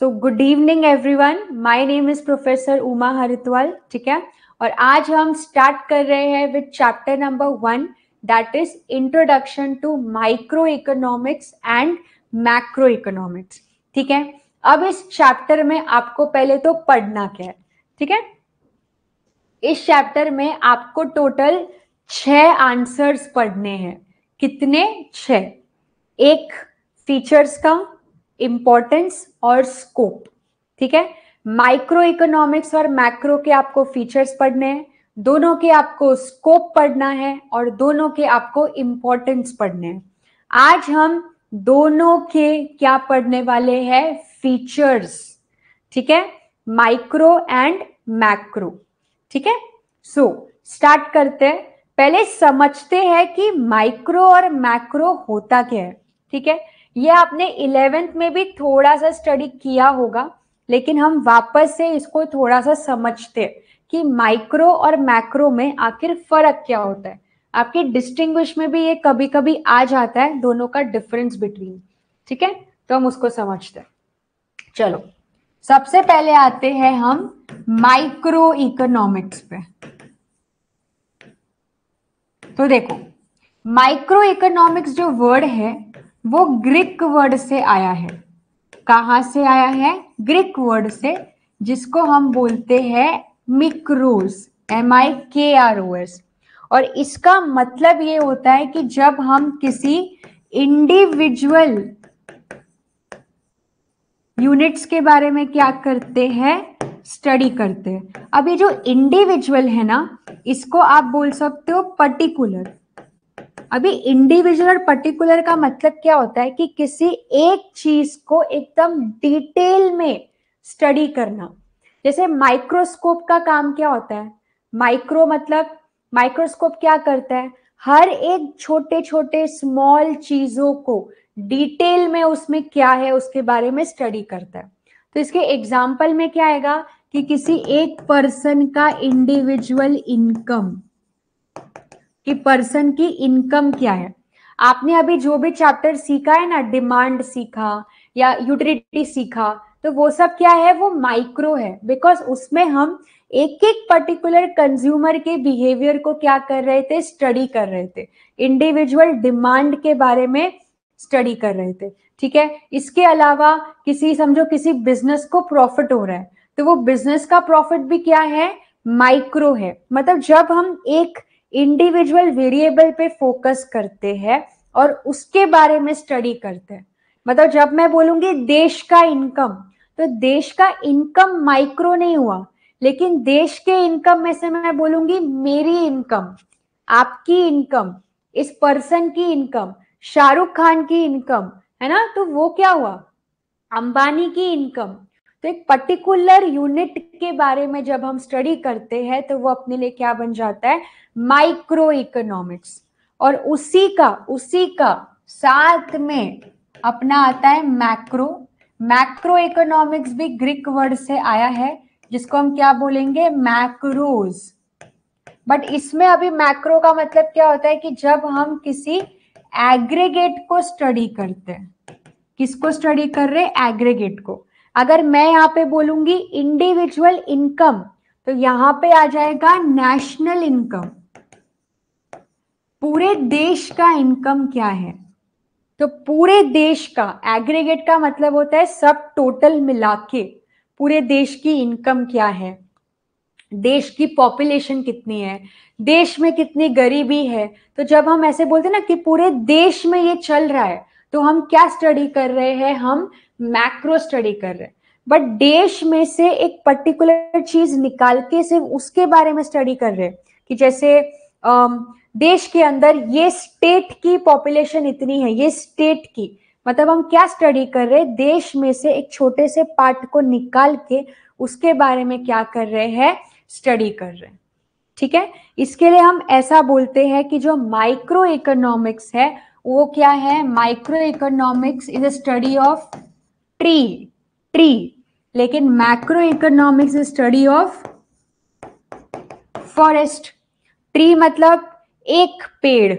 So good evening everyone, my name is professor Uma Haridwal. ठीक है, और आज हम स्टार्ट कर रहे हैं with chapter number 1, that is introduction to micro economics and macro economics. ठीक है, अब इस चैप्टर में आपको पहले तो पढ़ना क्या है। ठीक है, इस चैप्टर में आपको टोटल 6 आंसर्स पढ़ने हैं। कितने? 6। एक फीचर्स का, इंपॉर्टेंस और स्कोप। ठीक है, माइक्रो इकोनॉमिक्स और मैक्रो के आपको फीचर्स पढ़ने हैं, दोनों के आपको स्कोप पढ़ना है और दोनों के आपको इंपॉर्टेंस पढ़ने हैं। आज हम दोनों के क्या पढ़ने वाले हैं? फीचर्स। ठीक है, माइक्रो एंड मैक्रो। ठीक है, सो स्टार्ट करते हैं। पहले समझते हैं कि माइक्रो और मैक्रो होता क्या है। ठीक है, ये आपने 11th में भी थोड़ा सा स्टडी किया होगा, लेकिन हम वापस से इसको थोड़ा सा समझते हैं कि माइक्रो और मैक्रो में आखिर फर्क क्या होता है। आपके डिस्टिंग्विश में भी ये कभी कभी आ जाता है, दोनों का डिफरेंस बिटवीन। ठीक है, तो हम उसको समझते हैं। चलो, सबसे पहले आते हैं हम माइक्रो इकोनॉमिक्स पे। तो देखो, माइक्रो इकोनॉमिक्स जो वर्ड है वो ग्रीक वर्ड से आया है। कहां से आया है? ग्रीक वर्ड से, जिसको हम बोलते हैं मिक्रोस, MIKROS। और इसका मतलब ये होता है कि जब हम किसी इंडिविजुअल यूनिट्स के बारे में क्या करते हैं? स्टडी करते हैं। अब ये जो इंडिविजुअल है ना, इसको आप बोल सकते हो पर्टिकुलर। अभी इंडिविजुअल और पर्टिकुलर का मतलब क्या होता है कि किसी एक चीज को एकदम डिटेल में स्टडी करना। जैसे माइक्रोस्कोप का काम क्या होता है? माइक्रो मतलब माइक्रोस्कोप क्या करता है? हर एक छोटे छोटे स्मॉल चीजों को डिटेल में उसमें क्या है उसके बारे में स्टडी करता है। तो इसके एग्जाम्पल में क्या आएगा कि किसी एक पर्सन का इंडिविजुअल इनकम, कि पर्सन की इनकम क्या है। आपने अभी जो भी चैप्टर सीखा है ना, डिमांड सीखा या यूटिलिटी सीखा, तो वो सब क्या है? वो माइक्रो है, बिकॉज उसमें हम एक एक पर्टिकुलर कंज्यूमर के बिहेवियर को क्या कर रहे थे? स्टडी कर रहे थे, इंडिविजुअल डिमांड के बारे में स्टडी कर रहे थे। ठीक है, इसके अलावा किसी, समझो किसी बिजनेस को प्रॉफिट हो रहा है, तो वो बिजनेस का प्रॉफिट भी क्या है? माइक्रो है। मतलब जब हम एक इंडिविजुअल वेरिएबल पे फोकस करते हैं और उसके बारे में स्टडी करते हैं। मतलब जब मैं बोलूंगी देश का इनकम, तो देश का इनकम माइक्रो नहीं हुआ, लेकिन देश के इनकम में से मैं बोलूंगी मेरी इनकम, आपकी इनकम, इस पर्सन की इनकम, शाहरुख खान की इनकम, है ना, तो वो क्या हुआ? अंबानी की इनकम। तो एक पर्टिकुलर यूनिट के बारे में जब हम स्टडी करते हैं तो वो अपने लिए क्या बन जाता है? Micro economics. और उसी का साथ में अपना आता है मैक्रो। मैक्रो इकोनॉमिक्स भी ग्रीक वर्ड से आया है, जिसको हम क्या बोलेंगे? मैक्रोज। बट इसमें अभी मैक्रो का मतलब क्या होता है कि जब हम किसी एग्रीगेट को स्टडी करते हैं। किसको स्टडी कर रहे? एग्रीगेट को। अगर मैं यहाँ पे बोलूंगी इंडिविजुअल इनकम, तो यहां पे आ जाएगा नेशनल इनकम। पूरे देश का इनकम क्या है? तो पूरे देश का, एग्रीगेट का मतलब होता है सब टोटल मिला के पूरे देश की इनकम क्या है, देश की पॉपुलेशन कितनी है, देश में कितनी गरीबी है। तो जब हम ऐसे बोलते हैं ना कि पूरे देश में ये चल रहा है, तो हम क्या स्टडी कर रहे हैं? हम मैक्रो स्टडी कर रहे हैं। बट देश में से एक पर्टिकुलर चीज निकाल के सिर्फ उसके बारे में स्टडी कर रहे हैं कि जैसे देश के अंदर ये स्टेट की पॉपुलेशन इतनी है, ये स्टेट की, मतलब हम क्या स्टडी कर रहे हैं? देश में से एक छोटे से पार्ट को निकाल के उसके बारे में क्या कर रहे हैं? स्टडी कर रहे हैं। ठीक है, इसके लिए हम ऐसा बोलते हैं कि जो माइक्रो इकोनॉमिक्स है वो क्या है? Micro economics is a study of tree. लेकिन macro economics is study of forest. Tree मतलब एक पेड़।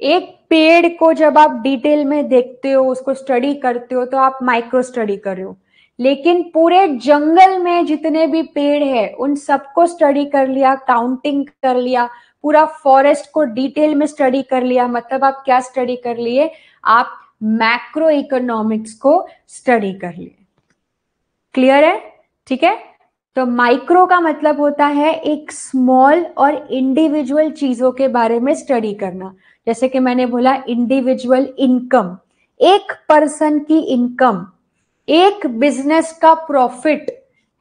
एक पेड़ को जब आप डिटेल में देखते हो, उसको स्टडी करते हो, तो आप माइक्रो स्टडी कर रहे हो। लेकिन पूरे जंगल में जितने भी पेड़ है उन सबको स्टडी कर लिया, काउंटिंग कर लिया, पूरा फॉरेस्ट को डिटेल में स्टडी कर लिया, मतलब आप क्या स्टडी कर लिए, आप मैक्रो इकोनॉमिक्स को स्टडी कर लिए। क्लियर है? ठीक है। तो माइक्रो का मतलब होता है एक स्मॉल और इंडिविजुअल चीजों के बारे में स्टडी करना। जैसे कि मैंने बोला इंडिविजुअल इनकम, एक पर्सन की इनकम, एक बिजनेस का प्रॉफिट,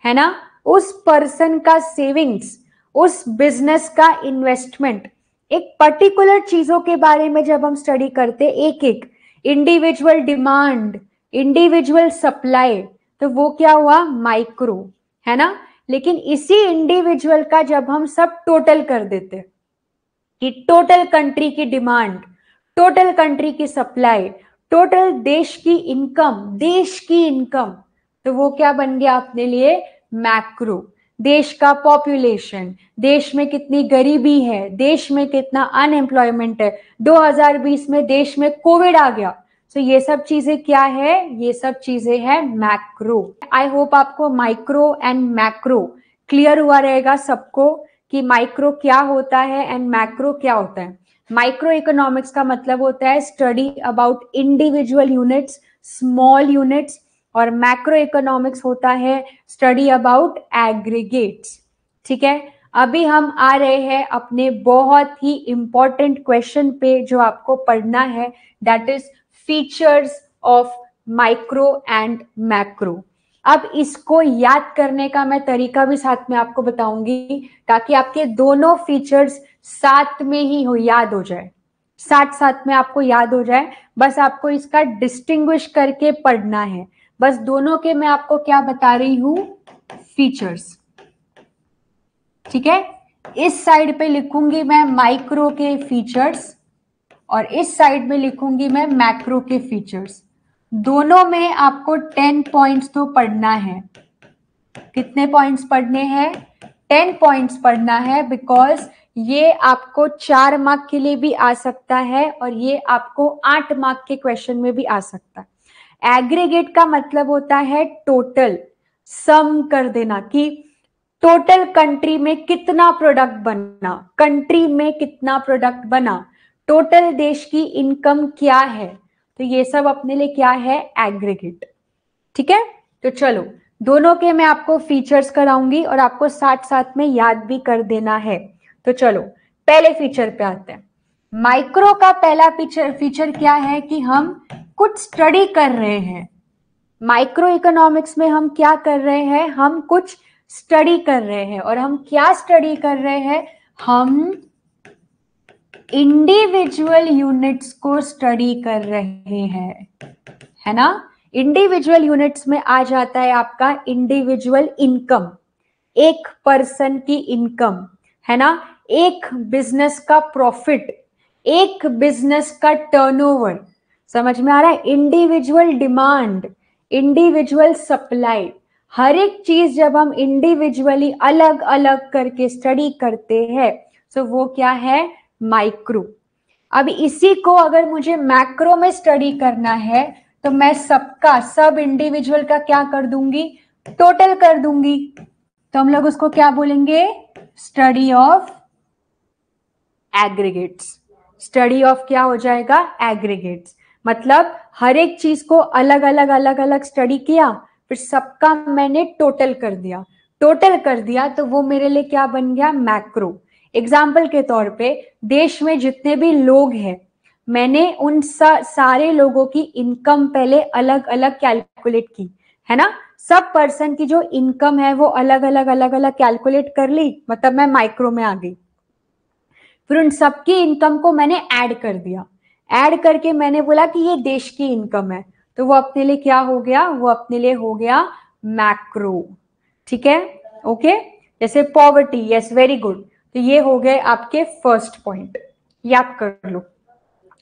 है ना, उस पर्सन का सेविंग्स, उस बिजनेस का इन्वेस्टमेंट, एक पर्टिकुलर चीजों के बारे में जब हम स्टडी करते एक एक, इंडिविजुअल डिमांड, इंडिविजुअल सप्लाई, तो वो क्या हुआ, माइक्रो, है ना। लेकिन इसी इंडिविजुअल का जब हम सब टोटल कर देते कि टोटल कंट्री की डिमांड, टोटल कंट्री की सप्लाई, टोटल देश की इनकम, तो वो क्या बन गया अपने लिए, मैक्रो। देश का पॉपुलेशन, देश में कितनी गरीबी है, देश में कितना अनएम्प्लॉयमेंट है, 2020 में देश में कोविड आ गया, तो ये सब चीजें क्या है, ये सब चीजें है मैक्रो। आई होप आपको माइक्रो एंड मैक्रो क्लियर हुआ रहेगा सबको कि माइक्रो क्या होता है एंड मैक्रो क्या होता है। माइक्रो इकोनॉमिक्स का मतलब होता है study about individual units, small units, और मैक्रो इकोनॉमिक्स होता है स्टडी अबाउट एग्रीगेट्स। ठीक है। अभी हम आ रहे हैं अपने बहुत ही इंपॉर्टेंट क्वेश्चन पे जो आपको पढ़ना है, that is features of micro and macro. अब इसको याद करने का मैं तरीका भी साथ में आपको बताऊंगी ताकि आपके दोनों फीचर्स साथ में ही याद हो जाए, साथ साथ में आपको याद हो जाए। बस आपको इसका डिस्टिंग्विश करके पढ़ना है। बस दोनों के मैं आपको क्या बता रही हूं, फीचर्स। ठीक है। इस साइड पे लिखूंगी मैं माइक्रो के फीचर्स और इस साइड में लिखूंगी मैं मैक्रो के फीचर्स। दोनों में आपको 10 पॉइंट्स तो पढ़ना है। कितने पॉइंट्स पढ़ने हैं, 10 पॉइंट्स पढ़ना है, बिकॉज ये आपको 4 मार्क के लिए भी आ सकता है और ये आपको 8 मार्क के क्वेश्चन में भी आ सकता है। एग्रीगेट का मतलब होता है टोटल, सम कर देना कि टोटल कंट्री में कितना प्रोडक्ट बना, कंट्री में कितना प्रोडक्ट बना, टोटल देश की इनकम क्या है, तो ये सब अपने लिए क्या है, एग्रीगेट। ठीक है। तो चलो दोनों के मैं आपको फीचर्स कराऊंगी और आपको साथ साथ में याद भी कर देना है। तो चलो पहले फीचर पे आते हैं। माइक्रो का पहला फीचर क्या है कि हम कुछ स्टडी कर रहे हैं। माइक्रो इकोनॉमिक्स में हम क्या कर रहे हैं, हम कुछ स्टडी कर रहे हैं। और हम क्या स्टडी कर रहे हैं, हम इंडिविजुअल यूनिट्स को स्टडी कर रहे हैं, है ना। इंडिविजुअल यूनिट्स में आ जाता है आपका इंडिविजुअल इनकम, एक पर्सन की इनकम, है ना, एक बिजनेस का प्रॉफिट, एक बिजनेस का टर्नओवर, समझ में आ रहा है, इंडिविजुअल डिमांड, इंडिविजुअल सप्लाई। हर एक चीज जब हम इंडिविजुअली अलग अलग करके स्टडी करते हैं तो वो क्या है, माइक्रो। अब इसी को अगर मुझे मैक्रो में स्टडी करना है तो मैं सबका, सब इंडिविजुअल का क्या कर दूंगी, टोटल कर दूंगी। तो हम लोग उसको क्या बोलेंगे, study of aggregates. Study of क्या हो जाएगा, एग्रीगेट्स। मतलब हर एक चीज को अलग अलग स्टडी किया, फिर सबका मैंने टोटल कर दिया, टोटल कर दिया तो वो मेरे लिए क्या बन गया, मैक्रो। एग्जाम्पल के तौर पे देश में जितने भी लोग हैं, मैंने उन सारे लोगों की इनकम पहले अलग अलग कैलकुलेट की, है ना। सब पर्सन की जो इनकम है वो अलग अलग कैलकुलेट कर ली, मतलब मैं माइक्रो में आ गई। फिर उन सबकी इनकम को मैंने ऐड कर दिया, ऐड करके मैंने बोला कि ये देश की इनकम है, तो वो अपने लिए क्या हो गया, वो अपने लिए हो गया मैक्रो। ठीक है, ओके। जैसे पॉवर्टी, यस वेरी गुड, तो ये हो गए आपके फर्स्ट पॉइंट, याद कर लो।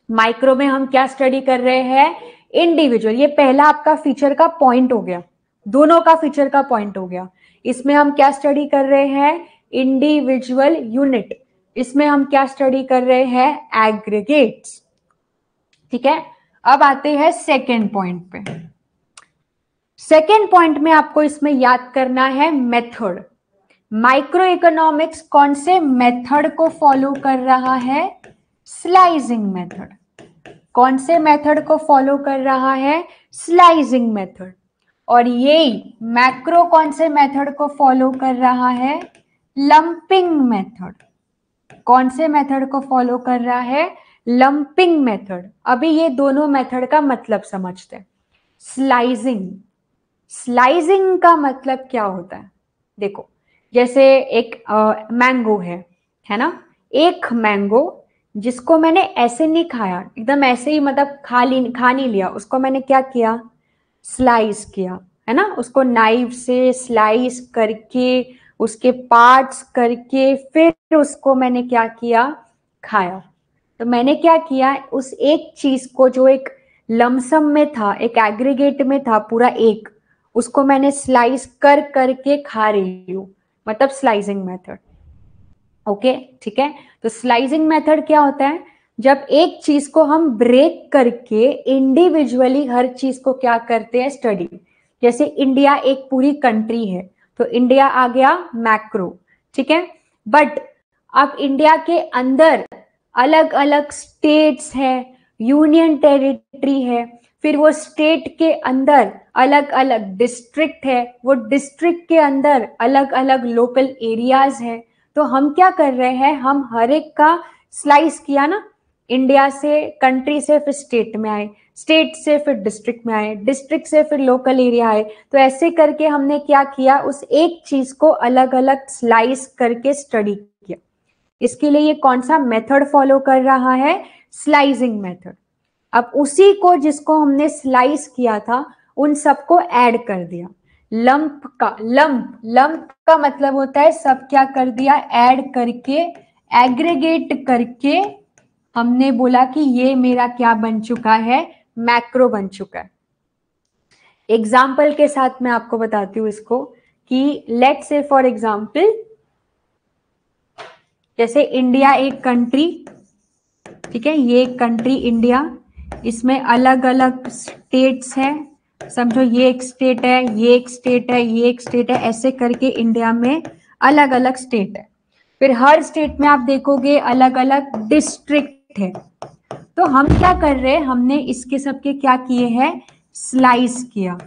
माइक्रो में हम क्या स्टडी कर रहे हैं, इंडिविजुअल, ये पहला आपका फीचर का पॉइंट हो गया, दोनों का फीचर का पॉइंट हो गया। इसमें हम क्या स्टडी कर रहे हैं, इंडिविजुअल यूनिट। इसमें हम क्या स्टडी कर रहे हैं, एग्रीगेट्स। ठीक है। अब आते हैं सेकेंड पॉइंट पे। सेकेंड पॉइंट में आपको इसमें याद करना है मेथड। माइक्रो इकोनॉमिक्स कौन से मेथड को फॉलो कर रहा है? Slicing method. कौन से मेथड को फॉलो कर रहा है? Slicing method. और यही मैक्रो कौन से मेथड को फॉलो कर रहा है? Lumping method. कौन से मेथड को फॉलो कर रहा है? Lumping method. अभी ये दोनों मेथड का मतलब समझते हैं। स्लाइसिंग, स्लाइसिंग का मतलब क्या होता है? देखो, जैसे एक मैंगो है ना? एक मैंगो जिसको मैंने ऐसे नहीं खाया, एकदम ऐसे ही मतलब खा नहीं लिया, उसको मैंने क्या किया? स्लाइस किया, है ना? उसको नाइफ से स्लाइस करके, उसके पार्ट्स करके, फिर उसको मैंने क्या किया? खाया। तो मैंने क्या किया? उस एक चीज को जो एक लमसम में था, एक एग्रीगेट में था पूरा एक, उसको मैंने स्लाइस कर करके खा रही हूं, मतलब स्लाइसिंग मेथड। ओके, ठीक है। तो स्लाइसिंग मेथड क्या होता है? जब एक चीज को हम ब्रेक करके इंडिविजुअली हर चीज को क्या करते हैं? स्टडी। जैसे इंडिया एक पूरी कंट्री है, तो इंडिया आ गया मैक्रो, ठीक है। बट अब इंडिया के अंदर अलग अलग स्टेट्स है, यूनियन टेरिटरी है, फिर वो स्टेट के अंदर अलग अलग डिस्ट्रिक्ट है, वो डिस्ट्रिक्ट के अंदर अलग अलग लोकल एरियाज है। तो हम क्या कर रहे हैं? हम हर एक का स्लाइस किया ना, इंडिया से, कंट्री से फिर स्टेट में आए, स्टेट से फिर डिस्ट्रिक्ट में आए, डिस्ट्रिक्ट से फिर लोकल एरिया आए। तो ऐसे करके हमने क्या किया? उस एक चीज को अलग अलग स्लाइस करके स्टडी किया। इसके लिए ये कौन सा मेथड फॉलो कर रहा है? Slicing method. अब उसी को जिसको हमने स्लाइस किया था, उन सबको ऐड कर दिया। लंप का, लंप का मतलब होता है सब क्या कर दिया? ऐड करके, एग्रीगेट करके हमने बोला कि ये मेरा क्या बन चुका है? मैक्रो बन चुका है। एग्जाम्पल के साथ मैं आपको बताती हूं इसको, कि लेट्स से फॉर एग्जाम्पल, जैसे इंडिया एक कंट्री, ठीक है, ये एक कंट्री इंडिया, इसमें अलग अलग स्टेट्स हैं। समझो ये एक स्टेट है, ये एक स्टेट है, ये एक स्टेट है, ऐसे करके इंडिया में अलग अलग स्टेट है। फिर हर स्टेट में आप देखोगे अलग अलग डिस्ट्रिक्ट है। तो हम क्या कर रहे हैं? हमने इसके सबके क्या किए हैं? स्लाइस किया।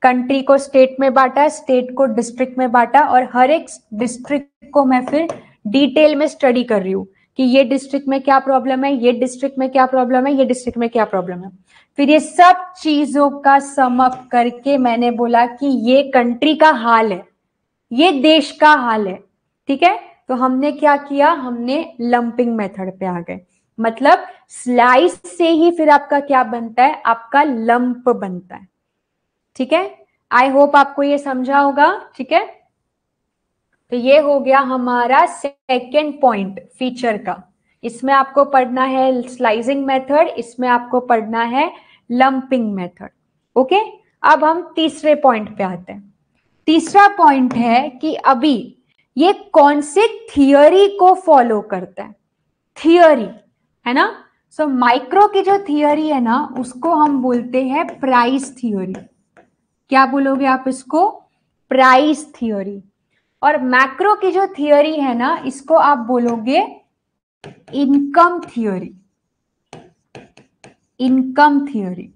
कंट्री को स्टेट में बांटा, स्टेट को डिस्ट्रिक्ट में बांटा, और हर एक डिस्ट्रिक्ट को मैं फिर डिटेल में स्टडी कर रही हूँ कि ये डिस्ट्रिक्ट में क्या प्रॉब्लम है, ये डिस्ट्रिक्ट में क्या प्रॉब्लम है, ये डिस्ट्रिक्ट में क्या प्रॉब्लम है। फिर ये सब चीजों का सम अप करके मैंने बोला कि ये कंट्री का हाल है, ये देश का हाल है, ठीक है। तो हमने क्या किया? हमने लंपिंग मेथड पे आ गए। मतलब स्लाइस से ही फिर आपका क्या बनता है? आपका लंप बनता है, ठीक है। आई होप आपको ये समझा होगा, ठीक है। तो ये हो गया हमारा सेकेंड पॉइंट फीचर का। इसमें आपको पढ़ना है स्लाइसिंग मेथड, इसमें आपको पढ़ना है लंपिंग मेथड। ओके, अब हम तीसरे पॉइंट पे आते हैं। तीसरा पॉइंट है कि अभी ये कौन से थियोरी को फॉलो करता है? थियोरी, है ना। सो माइक्रो की जो थियोरी है ना, उसको हम बोलते हैं प्राइस थियोरी। क्या बोलोगे आप इसको? Price theory. और मैक्रो की जो थियोरी है ना, इसको आप बोलोगे इनकम थियोरी। Income theory.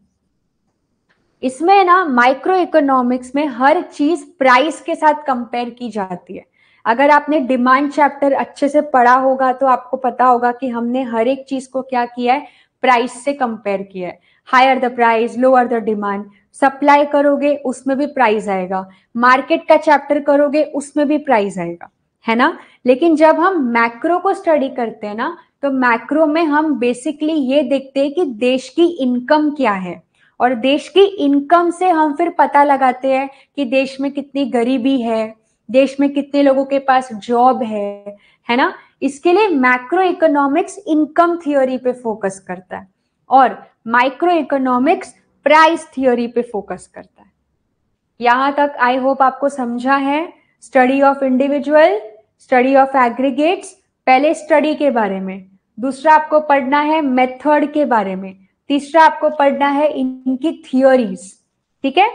इसमें ना माइक्रो इकोनॉमिक्स में हर चीज प्राइस के साथ कंपेयर की जाती है। अगर आपने डिमांड चैप्टर अच्छे से पढ़ा होगा तो आपको पता होगा कि हमने हर एक चीज को क्या किया है? प्राइस से कंपेयर किया है। Higher the price, lower the demand. Supply करोगे उसमें भी प्राइस आएगा, मार्केट का चैप्टर करोगे उसमें भी प्राइस आएगा, है ना। लेकिन जब हम मैक्रो को स्टडी करते हैं ना, तो मैक्रो में हम बेसिकली ये देखते हैं कि देश की इनकम क्या है, और देश की इनकम से हम फिर पता लगाते हैं कि देश में कितनी गरीबी है, देश में कितने लोगों के पास जॉब है ना। इसके लिए मैक्रो इकोनॉमिक्स इनकम थ्योरी पे फोकस करता है, और माइक्रो इकोनॉमिक्स प्राइस थ्योरी पे फोकस करता है। यहां तक आई होप आपको समझा है। Study of individual, study of aggregates, पहले स्टडी के बारे में, दूसरा आपको पढ़ना है मेथड के बारे में, तीसरा आपको पढ़ना है इनकी थियोरीज, ठीक है।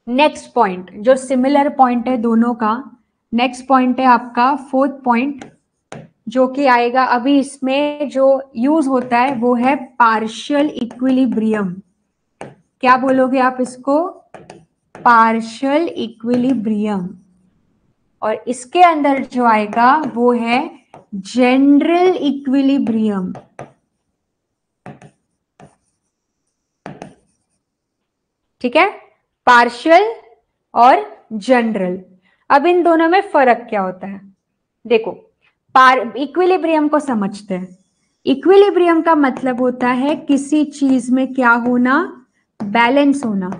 नेक्स्ट पॉइंट जो सिमिलर पॉइंट है दोनों का, नेक्स्ट पॉइंट है आपका फोर्थ पॉइंट, जो कि आएगा अभी इसमें जो यूज होता है वो है पार्शियल इक्विलिब्रियम। क्या बोलोगे आप इसको? Partial equilibrium. और इसके अंदर जो आएगा वो है जनरल इक्विलिब्रियम। ठीक है, पार्शियल और जनरल। अब इन दोनों में फर्क क्या होता है देखो, इक्विलिब्रियम को समझते हैं। इक्विलिब्रियम का मतलब होता है किसी चीज में क्या होना, बैलेंस होना।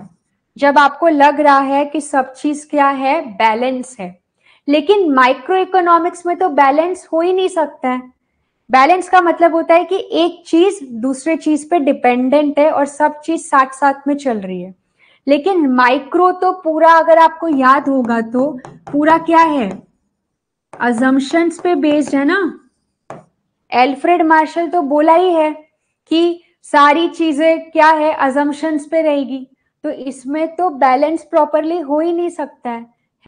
जब आपको लग रहा है कि सब चीज क्या है, बैलेंस है, लेकिन माइक्रो इकोनॉमिक्स में तो बैलेंस हो ही नहीं सकता है। बैलेंस का मतलब होता है कि एक चीज दूसरे चीज पे डिपेंडेंट है और सब चीज साथ साथ में चल रही है। लेकिन माइक्रो तो पूरा, अगर आपको याद होगा तो पूरा क्या है, अजम्पशंस पे बेस्ड है ना। एल्फ्रेड मार्शल तो बोला ही है कि सारी चीजें क्या है, अजम्पशंस पे रहेगी। तो इसमें तो बैलेंस प्रॉपरली हो ही नहीं सकता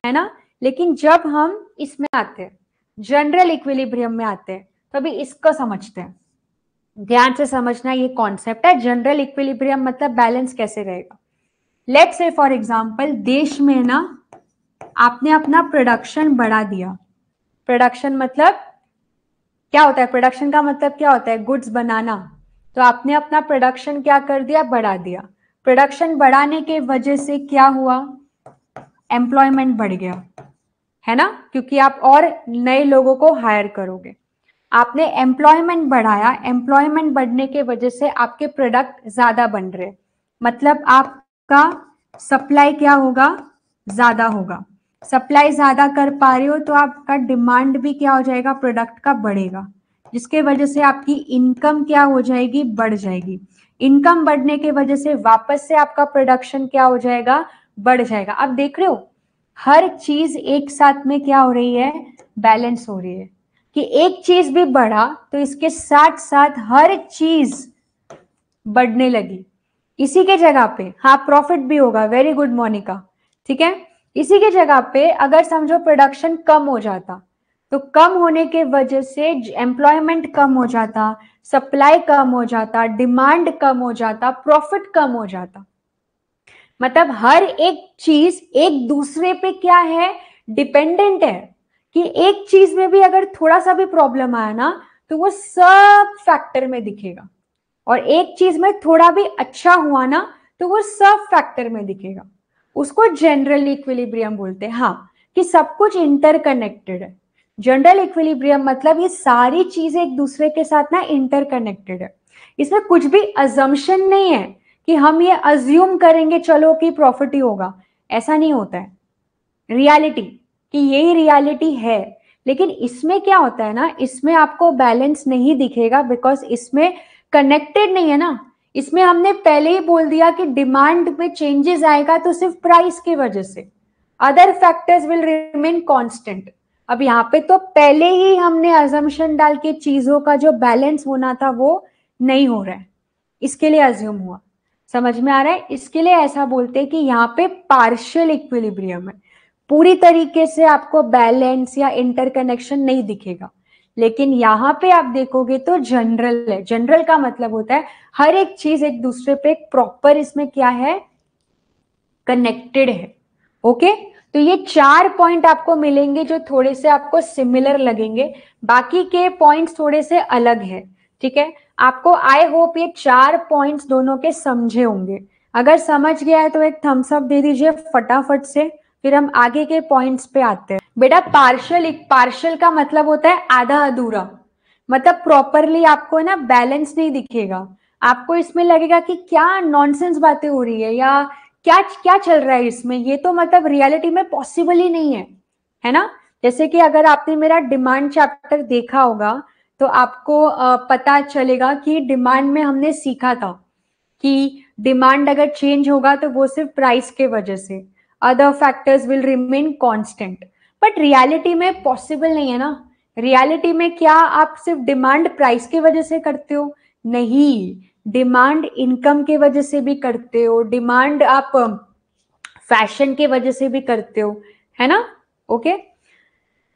है ना। लेकिन जब हम इसमें आते हैं, जनरल इक्विलिब्रियम में आते हैं, तो अभी इसको समझते हैं। ध्यान से समझना, ये कॉन्सेप्ट है जनरल इक्विलिब्रियम मतलब बैलेंस कैसे रहेगा। लेट्स से फॉर एग्जांपल देश में ना आपने अपना प्रोडक्शन बढ़ा दिया। प्रोडक्शन मतलब क्या होता है, प्रोडक्शन का मतलब क्या होता है, गुड्स बनाना। तो आपने अपना प्रोडक्शन क्या कर दिया, बढ़ा दिया। प्रोडक्शन बढ़ाने के वजह से क्या हुआ, एम्प्लॉयमेंट बढ़ गया, है ना, क्योंकि आप और नए लोगों को हायर करोगे। आपने एम्प्लॉयमेंट बढ़ाया, एम्प्लॉयमेंट बढ़ने के वजह से आपके प्रोडक्ट ज्यादा बन रहे, मतलब आपका सप्लाई क्या होगा, ज्यादा होगा। सप्लाई ज्यादा कर पा रहे हो तो आपका डिमांड भी क्या हो जाएगा, प्रोडक्ट का बढ़ेगा, जिसके वजह से आपकी इनकम क्या हो जाएगी, बढ़ जाएगी। इनकम बढ़ने के वजह से वापस से आपका प्रोडक्शन क्या हो जाएगा, बढ़ जाएगा। अब देख रहे हो हर चीज एक साथ में क्या हो रही है, बैलेंस हो रही है, कि एक चीज भी बढ़ा तो इसके साथ साथ हर चीज बढ़ने लगी। इसी के जगह पे हाँ प्रॉफिट भी होगा, वेरी गुड मोनिका, ठीक है। इसी के जगह पे अगर समझो प्रोडक्शन कम हो जाता, तो कम होने के वजह से एम्प्लॉयमेंट कम हो जाता, सप्लाई कम हो जाता, डिमांड कम हो जाता, प्रॉफिट कम हो जाता। मतलब हर एक चीज एक दूसरे पे क्या है, डिपेंडेंट है। कि एक चीज में भी अगर थोड़ा सा भी प्रॉब्लम आया ना, तो वो सब फैक्टर में दिखेगा। और एक चीज में थोड़ा भी अच्छा हुआ ना, तो वो सब फैक्टर में दिखेगा। उसको जनरल इक्विलिब्रियम बोलते हैं। हाँ, कि सब कुछ इंटरकनेक्टेड है। जनरल इक्विलिब्रियम मतलब ये सारी चीजें एक दूसरे के साथ ना इंटरकनेक्टेड है। इसमें कुछ भी अजम्पशन नहीं है कि हम ये अज्यूम करेंगे चलो कि प्रॉफिट ही होगा, ऐसा नहीं होता है। रियलिटी कि यही रियलिटी है। लेकिन इसमें क्या होता है ना, इसमें आपको बैलेंस नहीं दिखेगा, बिकॉज इसमें कनेक्टेड नहीं है ना। इसमें हमने पहले ही बोल दिया कि डिमांड में चेंजेस आएगा तो सिर्फ प्राइस की वजह से, other factors will remain constant. अब यहाँ पे तो पहले ही हमने अजम्पशन डाल के चीजों का जो बैलेंस होना था वो नहीं हो रहा है, इसके लिए अज्यूम हुआ। समझ में आ रहा है, इसके लिए ऐसा बोलते हैं कि यहाँ पे पार्शियल इक्विलिब्रियम है। पूरी तरीके से आपको बैलेंस या इंटरकनेक्शन नहीं दिखेगा। लेकिन यहाँ पे आप देखोगे तो जनरल है। जनरल का मतलब होता है हर एक चीज एक दूसरे पे प्रॉपर इसमें क्या है, कनेक्टेड है। ओके, तो ये 4 पॉइंट आपको मिलेंगे जो थोड़े से आपको सिमिलर लगेंगे, बाकी के पॉइंट्स थोड़े से अलग है। ठीक है, आपको आई होप ये 4 पॉइंट्स दोनों के समझे होंगे। अगर समझ गया है तो एक थम्स अप दे दीजिए फटाफट से, फिर हम आगे के पॉइंट्स पे आते हैं। बेटा पार्शियल का मतलब होता है आधा अधूरा, मतलब प्रॉपरली आपको ना बैलेंस नहीं दिखेगा। आपको इसमें लगेगा कि क्या नॉनसेंस बातें हो रही है, या क्या क्या चल रहा है इसमें, ये तो मतलब रियलिटी में पॉसिबल ही नहीं है ना। जैसे कि अगर आपने मेरा डिमांड चैप्टर देखा होगा तो आपको पता चलेगा कि डिमांड में हमने सीखा था कि डिमांड अगर चेंज होगा तो वो सिर्फ प्राइस के वजह से, other factors will remain constant. But reality में पॉसिबल नहीं है ना। रियलिटी में क्या आप सिर्फ डिमांड प्राइस की वजह से करते हो? नहीं, डिमांड इनकम के वजह से भी करते हो, डिमांड आप फैशन के वजह से भी करते हो, है ना? ओके,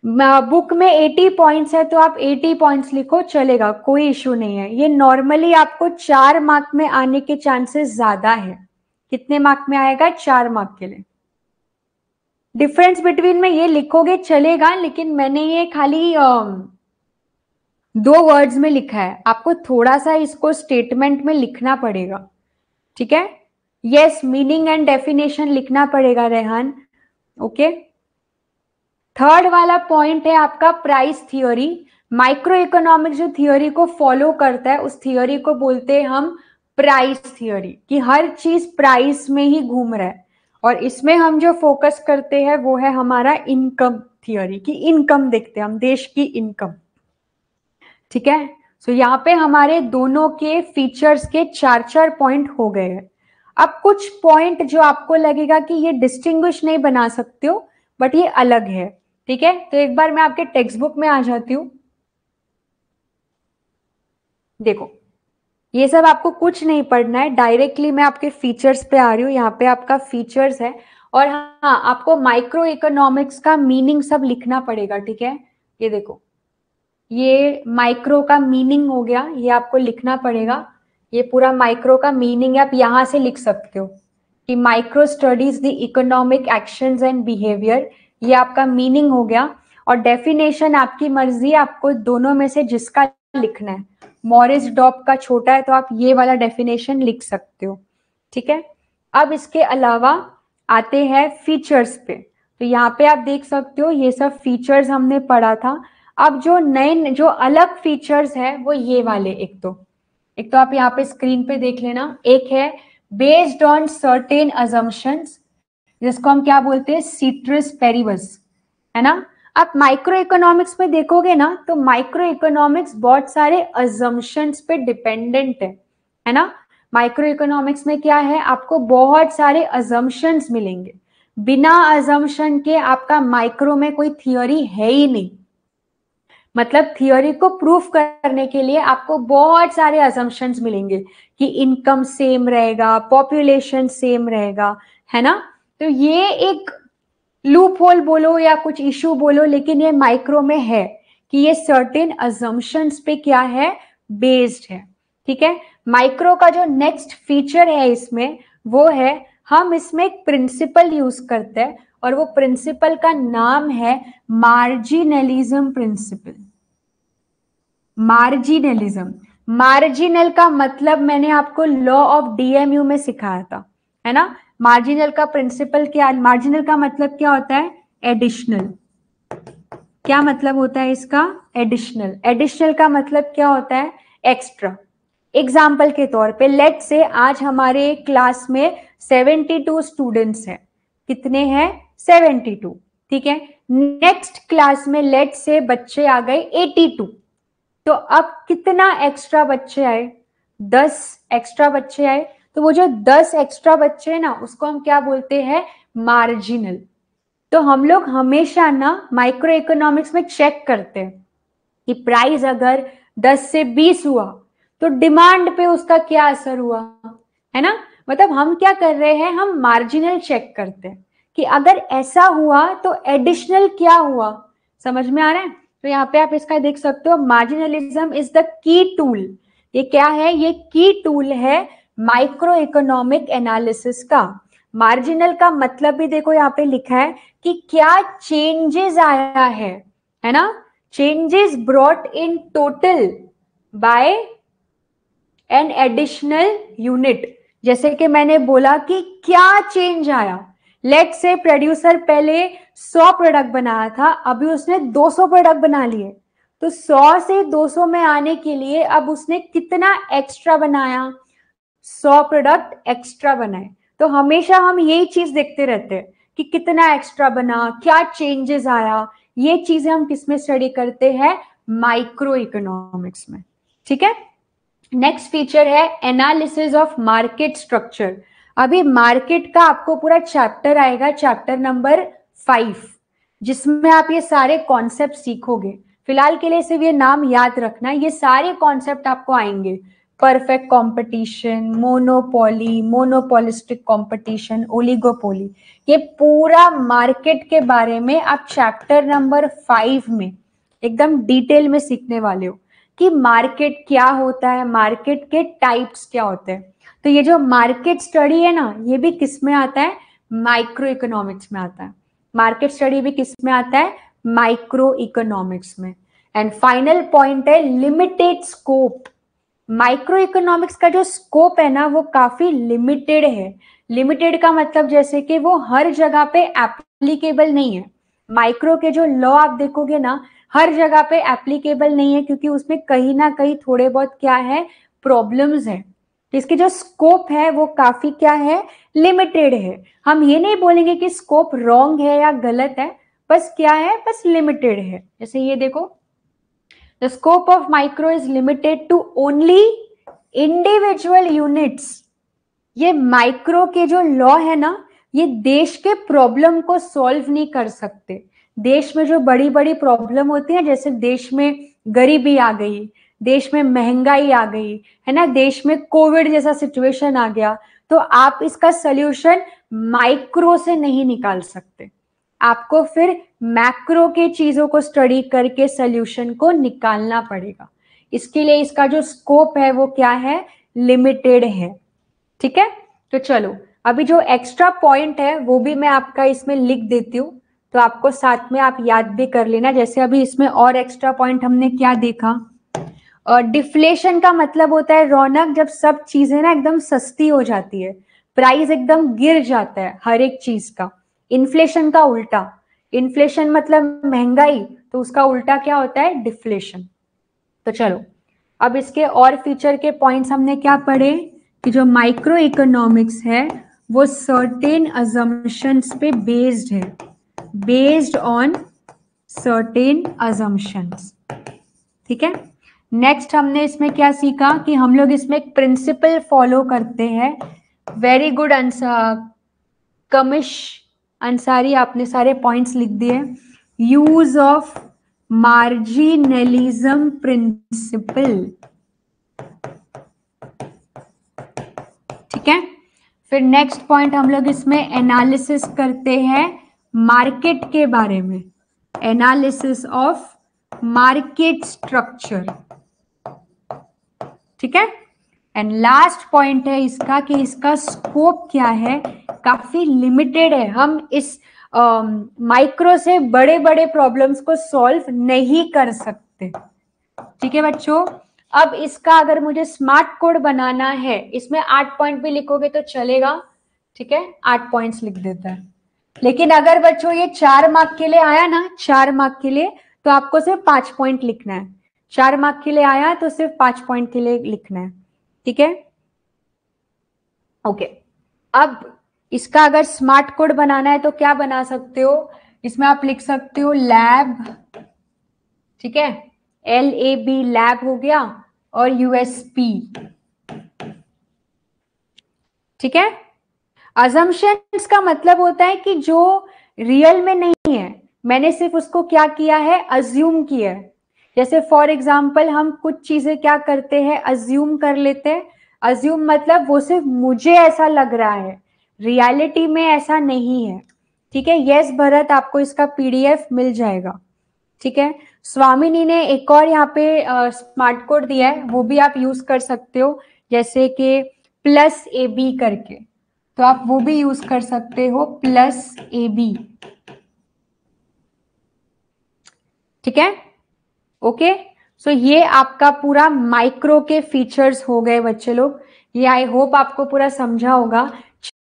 बुक में 80 पॉइंट्स है तो आप 80 पॉइंट्स लिखो, चलेगा, कोई इशू नहीं है। ये नॉर्मली आपको 4 मार्क में आने के चांसेस ज्यादा है। कितने मार्क में आएगा? 4 मार्क के लिए। डिफरेंस बिटवीन में ये लिखोगे चलेगा, लेकिन मैंने ये खाली 2 वर्ड्स में लिखा है, आपको थोड़ा सा इसको स्टेटमेंट में लिखना पड़ेगा, ठीक है? यस, मीनिंग एंड डेफिनेशन लिखना पड़ेगा रेहान। ओके, थर्ड वाला पॉइंट है आपका प्राइस थियोरी। माइक्रो इकोनॉमिक्स जो थियोरी को फॉलो करता है उस थियोरी को बोलते हैं हम प्राइस थियोरी, कि हर चीज प्राइस में ही घूम रहा है। और इसमें हम जो फोकस करते हैं वो है हमारा इनकम थियोरी, कि इनकम देखते हैं हम, देश की इनकम, ठीक है? सो यहाँ पे हमारे दोनों के फीचर्स के 4-4 पॉइंट हो गए हैं। अब कुछ पॉइंट जो आपको लगेगा कि ये डिस्टिंग्विश नहीं बना सकते हो, बट ये अलग है, ठीक है? तो एक बार मैं आपके टेक्स्ट बुक में आ जाती हूँ। देखो, ये सब आपको कुछ नहीं पढ़ना है, डायरेक्टली मैं आपके फीचर्स पे आ रही हूँ। यहाँ पे आपका फीचर्स है, और हाँ, आपको माइक्रो इकोनॉमिक्स का मीनिंग सब लिखना पड़ेगा, ठीक है? ये देखो, ये माइक्रो का मीनिंग हो गया, ये आपको लिखना पड़ेगा। ये पूरा माइक्रो का मीनिंग आप यहां से लिख सकते हो कि micro studies the economic actions and behaviour, ये आपका मीनिंग हो गया। और डेफिनेशन आपकी मर्जी, आपको दोनों में से जिसका लिखना है। मॉरिस डॉब का छोटा है तो आप ये वाला डेफिनेशन लिख सकते हो, ठीक है? अब इसके अलावा आते हैं फीचर्स पे। तो यहाँ पे आप देख सकते हो, ये सब फीचर्स हमने पढ़ा था। अब जो नए, जो अलग फीचर्स है वो ये वाले, एक तो आप यहाँ पे स्क्रीन पे देख लेना। एक है बेस्ड ऑन सर्टेन अजम्पशंस, जिसको हम क्या बोलते हैं? सीट्रस पेरिबस, है ना? आप माइक्रो इकोनॉमिक्स में देखोगे ना, तो माइक्रो इकोनॉमिक्स बहुत सारे अजम्पशंस पे डिपेंडेंट है ना? माइक्रो इकोनॉमिक्स में क्या है? आपको बहुत सारे अजम्पशंस मिलेंगे। बिना अजम्पशन के आपका माइक्रो में कोई थियोरी है ही नहीं। मतलब थियोरी को प्रूफ करने के लिए आपको बहुत सारे असम्पशंस मिलेंगे कि इनकम सेम रहेगा, पॉपुलेशन सेम रहेगा, है ना? तो ये एक लूप होल बोलो या कुछ इशू बोलो, लेकिन ये माइक्रो में है कि ये सर्टेन असम्पशंस पे क्या है? बेस्ड है, ठीक है? माइक्रो का जो नेक्स्ट फीचर है इसमें, वो है हम इसमें एक प्रिंसिपल यूज करते हैं, और वो प्रिंसिपल का नाम है मार्जिनलिज्म प्रिंसिपल। मार्जिनलिज्म, मार्जिनल का मतलब मैंने आपको लॉ ऑफ डीएमयू में सिखाया था, है ना? मार्जिनल का प्रिंसिपल क्या, मार्जिनल का मतलब क्या होता है? एडिशनल। क्या मतलब होता है इसका? एडिशनल। एडिशनल का मतलब क्या होता है? एक्स्ट्रा। एग्जाम्पल के तौर पे लेट से आज हमारे क्लास में 72 स्टूडेंट्स हैं। कितने हैं? 72, ठीक है? नेक्स्ट क्लास में लेट से बच्चे आ गए 82, तो अब कितना एक्स्ट्रा बच्चे आए? 10 एक्स्ट्रा बच्चे आए। तो वो जो 10 एक्स्ट्रा बच्चे हैं ना, उसको हम क्या बोलते हैं? मार्जिनल। तो हम लोग हमेशा ना माइक्रो इकोनॉमिक्स में चेक करते हैं कि प्राइस अगर 10 से 20 हुआ तो डिमांड पे उसका क्या असर हुआ, है ना? मतलब हम क्या कर रहे हैं? हम मार्जिनल चेक करते हैं कि अगर ऐसा हुआ तो एडिशनल क्या हुआ। समझ में आ रहा है? तो यहाँ पे आप इसका देख सकते हो, मार्जिनलिज्म इज द की टूल। ये क्या है? ये की टूल है माइक्रो इकोनॉमिक एनालिसिस का। मार्जिनल का मतलब भी देखो यहाँ पे लिखा है कि क्या चेंजेस आया है ना? Changes brought in total by an additional unit. जैसे कि मैंने बोला कि क्या चेंज आया। लेट से प्रोड्यूसर पहले 100 प्रोडक्ट बनाया था, अभी उसने 200 प्रोडक्ट बना लिए। तो 100 से 200 में आने के लिए अब उसने कितना एक्स्ट्रा बनाया? 100 प्रोडक्ट एक्स्ट्रा बनाए। तो हमेशा हम यही चीज देखते रहते हैं कि कितना एक्स्ट्रा बना, क्या चेंजेस आया। ये चीजें हम किसमें स्टडी करते हैं? माइक्रो इकोनॉमिक्स में, ठीक है? नेक्स्ट फीचर है एनालिसिस ऑफ मार्केट स्ट्रक्चर। अभी मार्केट का आपको पूरा चैप्टर आएगा, चैप्टर नंबर 5, जिसमें आप ये सारे कॉन्सेप्ट सीखोगे। फिलहाल के लिए सिर्फ ये नाम याद रखना, ये सारे कॉन्सेप्ट आपको आएंगे। Perfect competition, monopoly, monopolistic competition, oligopoly, ये पूरा मार्केट के बारे में आप चैप्टर नंबर 5 में एकदम डिटेल में सीखने वाले हो कि मार्केट क्या होता है, मार्केट के टाइप्स क्या होते हैं। तो ये जो मार्केट स्टडी है ना, ये भी किस में आता है, माइक्रो इकोनॉमिक्स में आता है। मार्केट स्टडी भी किस में आता है, माइक्रो इकोनॉमिक्स में। एंड फाइनल पॉइंट है लिमिटेड स्कोप। माइक्रो इकोनॉमिक्स का जो स्कोप है ना वो काफी लिमिटेड है। लिमिटेड का मतलब जैसे कि वो हर जगह पे एप्लीकेबल नहीं है। माइक्रो के जो लॉ आप देखोगे ना, हर जगह पे एप्लीकेबल नहीं है, क्योंकि उसमें कहीं ना कहीं थोड़े बहुत क्या है, प्रॉब्लम्स है। तो इसकी जो स्कोप है वो काफी क्या है, लिमिटेड है। हम ये नहीं बोलेंगे कि स्कोप रॉन्ग है या गलत है, बस क्या है, बस लिमिटेड है। जैसे ये देखो, the scope of micro is limited to only individual units। ये माइक्रो के जो लॉ है ना, ये देश के प्रॉब्लम को सॉल्व नहीं कर सकते। देश में जो बड़ी बड़ी प्रॉब्लम होती है, जैसे देश में गरीबी आ गई, देश में महंगाई आ गई है ना, देश में कोविड जैसा सिचुएशन आ गया, तो आप इसका सल्यूशन माइक्रो से नहीं निकाल सकते। आपको फिर मैक्रो के चीजों को स्टडी करके सल्यूशन को निकालना पड़ेगा। इसके लिए इसका जो स्कोप है वो क्या है, लिमिटेड है। ठीक है, तो चलो अभी जो एक्स्ट्रा पॉइंट है वो भी मैं आपका इसमें लिख देती हूँ, तो आपको साथ में आप याद भी कर लेना। जैसे अभी इसमें और एक्स्ट्रा पॉइंट हमने क्या देखा, डिफ्लेशन का मतलब होता है रौनक, जब सब चीजें ना एकदम सस्ती हो जाती है, प्राइस एकदम गिर जाता है हर एक चीज का। इन्फ्लेशन का उल्टा, इन्फ्लेशन मतलब महंगाई, तो उसका उल्टा क्या होता है, डिफ्लेशन। तो चलो अब इसके और फीचर के पॉइंट्स हमने क्या पढ़े कि जो माइक्रो इकोनॉमिक्स है वो सर्टेन अजम्पशंस पे बेस्ड है, बेस्ड ऑन सर्टेन अजम्पशंस। ठीक है, नेक्स्ट हमने इसमें क्या सीखा कि हम लोग इसमें एक प्रिंसिपल फॉलो करते हैं। वेरी गुड कमिश अंसारी, आपने सारे पॉइंट्स लिख दिए। Use of marginalism principle. ठीक है, फिर नेक्स्ट पॉइंट हम लोग इसमें एनालिसिस करते हैं मार्केट के बारे में, एनालिसिस ऑफ मार्केट स्ट्रक्चर। ठीक है, एंड लास्ट पॉइंट है इसका कि इसका स्कोप क्या है, काफी लिमिटेड है। हम इस माइक्रो से बड़े बड़े प्रॉब्लम्स को सॉल्व नहीं कर सकते। ठीक है बच्चों, अब इसका अगर मुझे स्मार्ट कोड बनाना है, इसमें 8 पॉइंट भी लिखोगे तो चलेगा। ठीक है, 8 पॉइंट्स लिख देता है। लेकिन अगर बच्चों ये 4 मार्क के लिए आया ना, 4 मार्क के लिए, तो आपको सिर्फ 5 पॉइंट लिखना है। 4 मार्क के लिए आया तो सिर्फ 5 पॉइंट के लिए लिखना है। ठीक है, ओके। अब इसका अगर स्मार्ट कोड बनाना है तो क्या बना सकते हो, इसमें आप लिख सकते हो लैब। ठीक है, LAB लैब हो गया, और USP। ठीक है, अजम्पशंस का मतलब होता है कि जो रियल में नहीं है, मैंने सिर्फ उसको क्या किया है, अज्यूम किया है। जैसे फॉर एग्जाम्पल हम कुछ चीजें क्या करते हैं, अज्यूम कर लेते हैं। अज्यूम मतलब वो सिर्फ मुझे ऐसा लग रहा है, रियलिटी में ऐसा नहीं है। ठीक है, यस भरत, आपको इसका PDF मिल जाएगा। ठीक है, स्वामिनी ने एक और यहाँ पे स्मार्ट कोड दिया है, वो भी आप यूज कर सकते हो, जैसे कि +AB करके, तो आप वो भी यूज कर सकते हो, +AB। ठीक है, ओके। सो ये आपका पूरा माइक्रो के फीचर्स हो गए बच्चे लोग। ये आई होप आपको पूरा समझा होगा।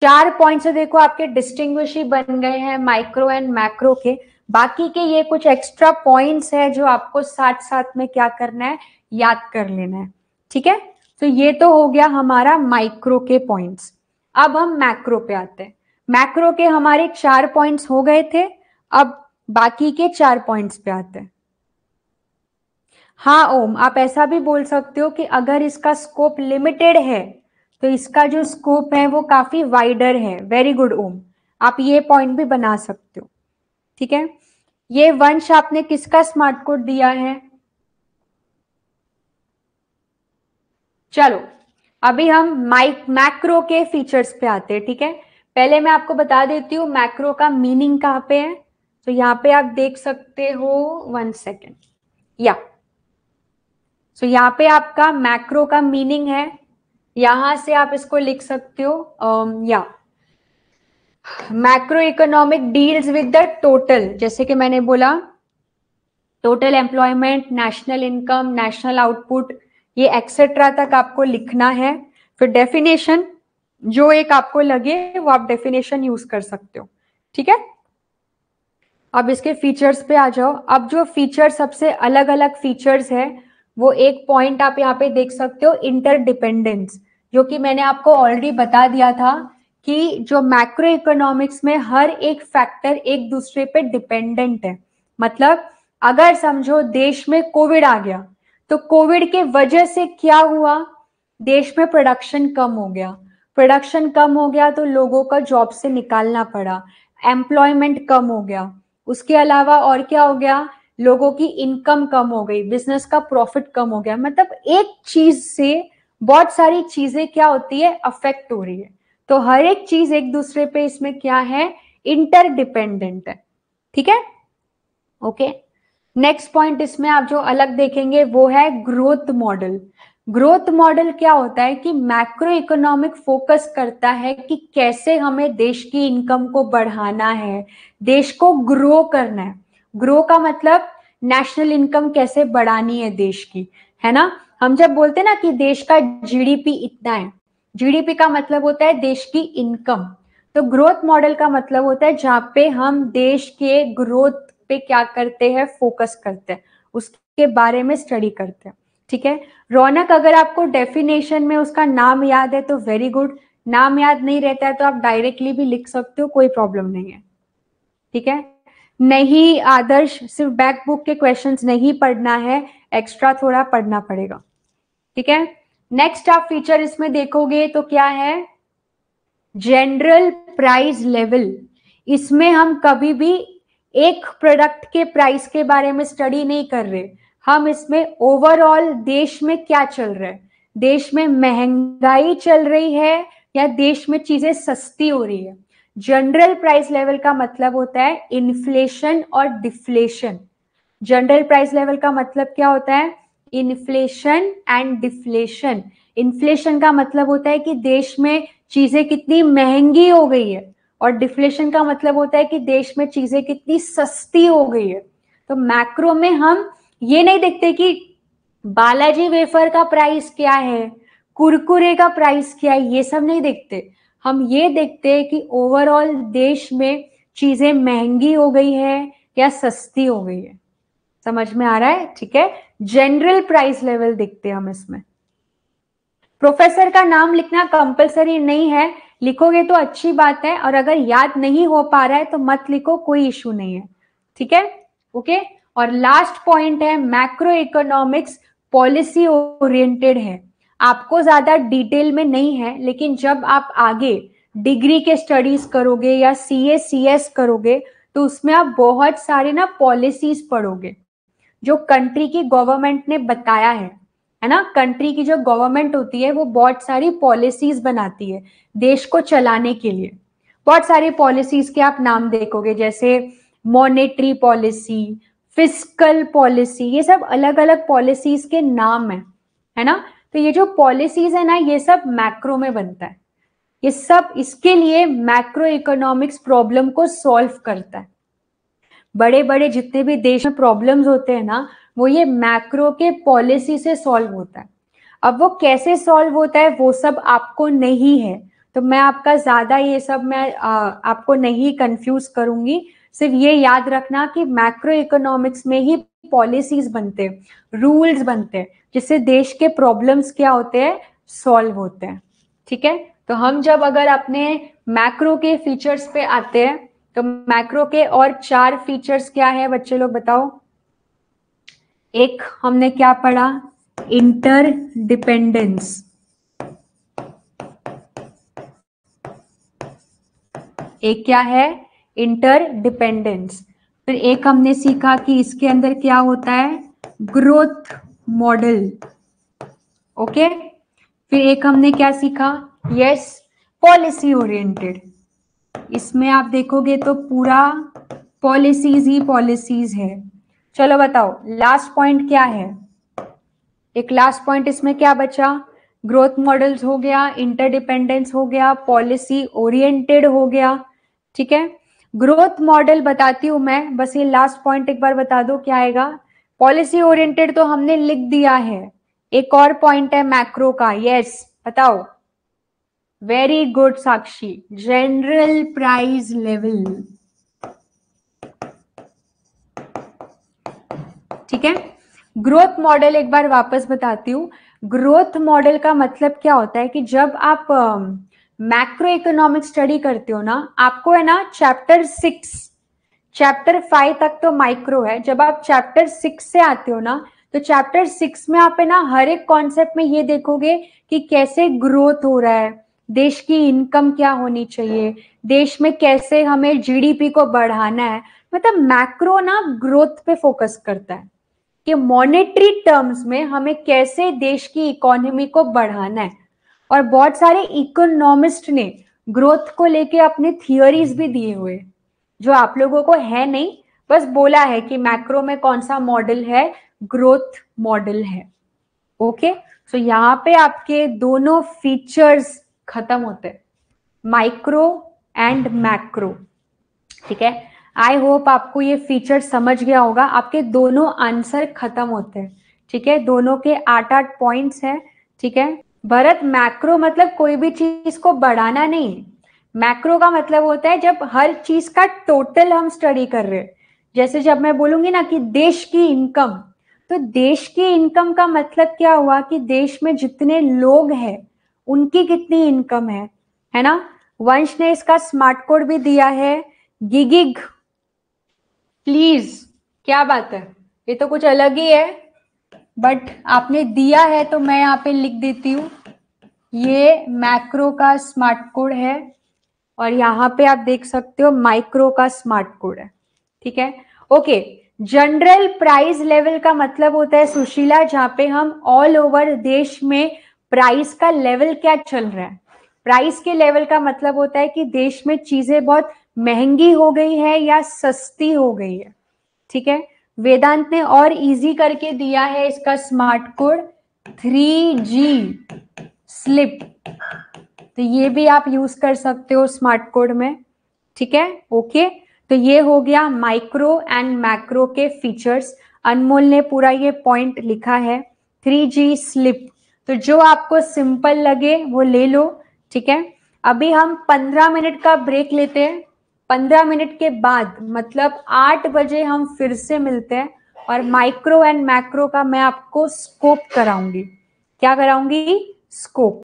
4 पॉइंट से देखो आपके डिस्टिंग्विश ही बन गए हैं माइक्रो एंड मैक्रो के। बाकी के ये कुछ एक्स्ट्रा पॉइंट्स है जो आपको साथ साथ में क्या करना है, याद कर लेना है। ठीक है, तो ये तो हो गया हमारा माइक्रो के पॉइंट्स। अब हम मैक्रो पे आते हैं। मैक्रो के हमारे 4 पॉइंट्स हो गए थे, अब बाकी के 4 पॉइंट्स पे आते हैं। हाँ ओम, आप ऐसा भी बोल सकते हो कि अगर इसका स्कोप लिमिटेड है तो इसका जो स्कोप है वो काफी वाइडर है। वेरी गुड ओम, आप ये पॉइंट भी बना सकते हो। ठीक है, ये वंश आपने किसका स्मार्ट कोड दिया है, चलो अभी हम मैक्रो के फीचर्स पे आते हैं, ठीक है। पहले मैं आपको बता देती हूँ मैक्रो का मीनिंग कहाँ पे है। तो यहाँ पे आप देख सकते हो, 1 सेकेंड, या सो यहाँ पे आपका मैक्रो का मीनिंग है, यहां से आप इसको लिख सकते हो, या macro economic deals with the total, जैसे कि मैंने बोला total employment, national income, national output, ये एक्सेट्रा तक आपको लिखना है। फिर डेफिनेशन जो एक आपको लगे वो आप डेफिनेशन यूज कर सकते हो, ठीक है। अब इसके फीचर्स पे आ जाओ। अब जो फीचर सबसे अलग अलग फीचर्स है वो एक पॉइंट आप यहाँ पे देख सकते हो, इंटरडिपेंडेंस, जो कि मैंने आपको ऑलरेडी बता दिया था कि जो मैक्रो इकोनॉमिक्स में हर एक फैक्टर एक दूसरे पे डिपेंडेंट है। मतलब अगर समझो देश में कोविड आ गया तो कोविड के वजह से क्या हुआ, देश में प्रोडक्शन कम हो गया, प्रोडक्शन कम हो गया तो लोगों का जॉब से निकालना पड़ा, एम्प्लॉयमेंट कम हो गया। उसके अलावा और क्या हो गया, लोगों की इनकम कम हो गई, बिजनेस का प्रॉफिट कम हो गया। मतलब एक चीज से बहुत सारी चीजें क्या होती है, अफेक्ट हो रही है। तो हर एक चीज एक दूसरे पे इसमें क्या है, इंटरडिपेंडेंट है, ठीक है। ओके, नेक्स्ट पॉइंट इसमें आप जो अलग देखेंगे वो है ग्रोथ मॉडल। ग्रोथ मॉडल क्या होता है कि मैक्रो इकोनॉमिक फोकस करता है कि कैसे हमें देश की इनकम को बढ़ाना है, देश को ग्रो करना है। ग्रो का मतलब नेशनल इनकम कैसे बढ़ानी है देश की, है ना। हम जब बोलते हैं ना कि देश का जीडीपी इतना है, जीडीपी का मतलब होता है देश की इनकम। तो ग्रोथ मॉडल का मतलब होता है जहां पे हम देश के ग्रोथ पे क्या करते हैं, फोकस करते हैं, उसके बारे में स्टडी करते हैं, ठीक है। रौनक, अगर आपको डेफिनेशन में उसका नाम याद है तो वेरी गुड, नाम याद नहीं रहता है तो आप डायरेक्टली भी लिख सकते हो, कोई प्रॉब्लम नहीं है, ठीक है। नहीं आदर्श, सिर्फ बैक बुक के क्वेश्चंस नहीं पढ़ना है, एक्स्ट्रा थोड़ा पढ़ना पड़ेगा, ठीक है। नेक्स्ट आप फीचर इसमें देखोगे तो क्या है, जनरल प्राइस लेवल। इसमें हम कभी भी एक प्रोडक्ट के प्राइस के बारे में स्टडी नहीं कर रहे, हम इसमें ओवरऑल देश में क्या चल रहा है, देश में महंगाई चल रही है या देश में चीजें सस्ती हो रही है। जनरल प्राइस लेवल का मतलब होता है इन्फ्लेशन और डिफ्लेशन। जनरल प्राइस लेवल का मतलब क्या होता है, इन्फ्लेशन एंड डिफ्लेशन। इन्फ्लेशन का मतलब होता है कि देश में चीजें कितनी महंगी हो गई है, और डिफ्लेशन का मतलब होता है कि देश में चीजें कितनी सस्ती हो गई है। तो मैक्रो में हम ये नहीं देखते कि बालाजी वेफर का प्राइस क्या है, कुरकुरे का प्राइस क्या है, ये सब नहीं देखते। हम ये देखते हैं कि ओवरऑल देश में चीजें महंगी हो गई है या सस्ती हो गई है। समझ में आ रहा है, ठीक है। जनरल प्राइस लेवल देखते हैं हम इसमें। प्रोफेसर का नाम लिखना कंपलसरी नहीं है, लिखोगे तो अच्छी बात है, और अगर याद नहीं हो पा रहा है तो मत लिखो, कोई इशू नहीं है, ठीक है। ओके, और लास्ट पॉइंट है मैक्रो इकोनॉमिक्स पॉलिसी ओरिएंटेड है। आपको ज्यादा डिटेल में नहीं है, लेकिन जब आप आगे डिग्री के स्टडीज करोगे या सीए सीएस करोगे तो उसमें आप बहुत सारे ना पॉलिसीज पढ़ोगे जो कंट्री की गवर्नमेंट ने बताया है ना। कंट्री की जो गवर्नमेंट होती है वो बहुत सारी पॉलिसीज बनाती है देश को चलाने के लिए। बहुत सारी पॉलिसीज के आप नाम देखोगे, जैसे मॉनेटरी पॉलिसी, फिस्कल पॉलिसी, ये सब अलग अलग पॉलिसीज के नाम है ना। तो ये जो पॉलिसीज है ना, ये सब मैक्रो में बनता है। ये सब इसके लिए मैक्रो इकोनॉमिक्स प्रॉब्लम को सॉल्व करता है। बड़े बड़े जितने भी देश में प्रॉब्लम्स होते हैं ना, वो ये मैक्रो के पॉलिसी से सॉल्व होता है। अब वो कैसे सॉल्व होता है वो सब आपको नहीं है, तो मैं आपका ज्यादा ये सब मैं आपको नहीं कंफ्यूज करूंगी। सिर्फ ये याद रखना कि मैक्रो इकोनॉमिक्स में ही पॉलिसीज बनते हैं, रूल्स बनते हैं, जिससे देश के प्रॉब्लम्स क्या होते हैं, सॉल्व होते हैं, ठीक है। तो हम जब अगर अपने मैक्रो के फीचर्स पे आते हैं, तो मैक्रो के और 4 फीचर्स क्या है बच्चे लोग बताओ। एक हमने क्या पढ़ा, इंटर डिपेंडेंस। एक क्या है, इंटर डिपेंडेंस। फिर एक हमने सीखा कि इसके अंदर क्या होता है, ग्रोथ मॉडल। ओके, फिर एक हमने क्या सीखा, यस, पॉलिसी ओरिएंटेड। इसमें आप देखोगे तो पूरा पॉलिसीज ही पॉलिसीज है। चलो बताओ लास्ट पॉइंट क्या है। एक लास्ट पॉइंट इसमें क्या बचा, ग्रोथ मॉडल्स हो गया, इंटरडिपेंडेंस हो गया, पॉलिसी ओरिएंटेड हो गया। ठीक है, ग्रोथ मॉडल बताती हूं मैं, बस ये लास्ट पॉइंट एक बार बता दो क्या आएगा। पॉलिसी ओरिएंटेड तो हमने लिख दिया है, एक और पॉइंट है मैक्रो का, यस बताओ। वेरी गुड साक्षी, जनरल प्राइस लेवल। ठीक है, ग्रोथ मॉडल एक बार वापस बताती हूँ। ग्रोथ मॉडल का मतलब क्या होता है कि जब आप मैक्रो इकोनॉमिक स्टडी करते हो ना, आपको है ना चैप्टर 5 तक तो माइक्रो है, जब आप चैप्टर 6 से आते हो ना, तो चैप्टर 6 में आप है ना हर एक कॉन्सेप्ट में ये देखोगे कि कैसे ग्रोथ हो रहा है, देश की इनकम क्या होनी चाहिए, देश में कैसे हमें जीडीपी को बढ़ाना है। मतलब मैक्रो ना ग्रोथ पे फोकस करता है कि मॉनेटरी टर्म्स में हमें कैसे देश की इकोनॉमी को बढ़ाना है। और बहुत सारे इकोनॉमिस्ट ने ग्रोथ को लेके अपने थियोरीज भी दिए हुए, जो आप लोगों को है नहीं, बस बोला है कि मैक्रो में कौन सा मॉडल है, ग्रोथ मॉडल है। ओके, सो यहाँ पे आपके दोनों फीचर्स खत्म होते हैं, माइक्रो एंड मैक्रो। ठीक है, आई होप आपको ये फीचर समझ गया होगा। आपके दोनों आंसर खत्म होते हैं। ठीक है, दोनों के 8-8 पॉइंट्स हैं। ठीक है भरत, मैक्रो मतलब कोई भी चीज को बढ़ाना नहीं, मैक्रो का मतलब होता है जब हर चीज का टोटल हम स्टडी कर रहे हैं। जैसे जब मैं बोलूंगी ना कि देश की इनकम, तो देश की इनकम का मतलब क्या हुआ कि देश में जितने लोग हैं उनकी कितनी इनकम है ना। वंश ने इसका स्मार्ट कोड भी दिया है, गिगिग प्लीज, क्या बात है, ये तो कुछ अलग ही है, बट आपने दिया है तो मैं यहाँ पे लिख देती हूँ। ये मैक्रो का स्मार्ट कोड है और यहाँ पे आप देख सकते हो माइक्रो का स्मार्ट कोड है। ठीक है, ओके। जनरल प्राइस लेवल का मतलब होता है सुशीला, जहां पे हम ऑल ओवर देश में प्राइस का लेवल क्या चल रहा है। प्राइस के लेवल का मतलब होता है कि देश में चीजें बहुत महंगी हो गई है या सस्ती हो गई है। ठीक है, वेदांत ने और इजी करके दिया है इसका स्मार्ट कोड 3G स्लिप, तो ये भी आप यूज कर सकते हो स्मार्ट कोड में। ठीक है, ओके। तो ये हो गया माइक्रो एंड मैक्रो के फीचर्स। अनमोल ने पूरा ये पॉइंट लिखा है, 3G स्लिप। तो जो आपको सिंपल लगे वो ले लो। ठीक है, अभी हम 15 मिनट का ब्रेक लेते हैं। 15 मिनट के बाद मतलब 8 बजे हम फिर से मिलते हैं और माइक्रो एंड मैक्रो का मैं आपको स्कोप कराऊंगी। क्या कराऊंगी? स्कोप।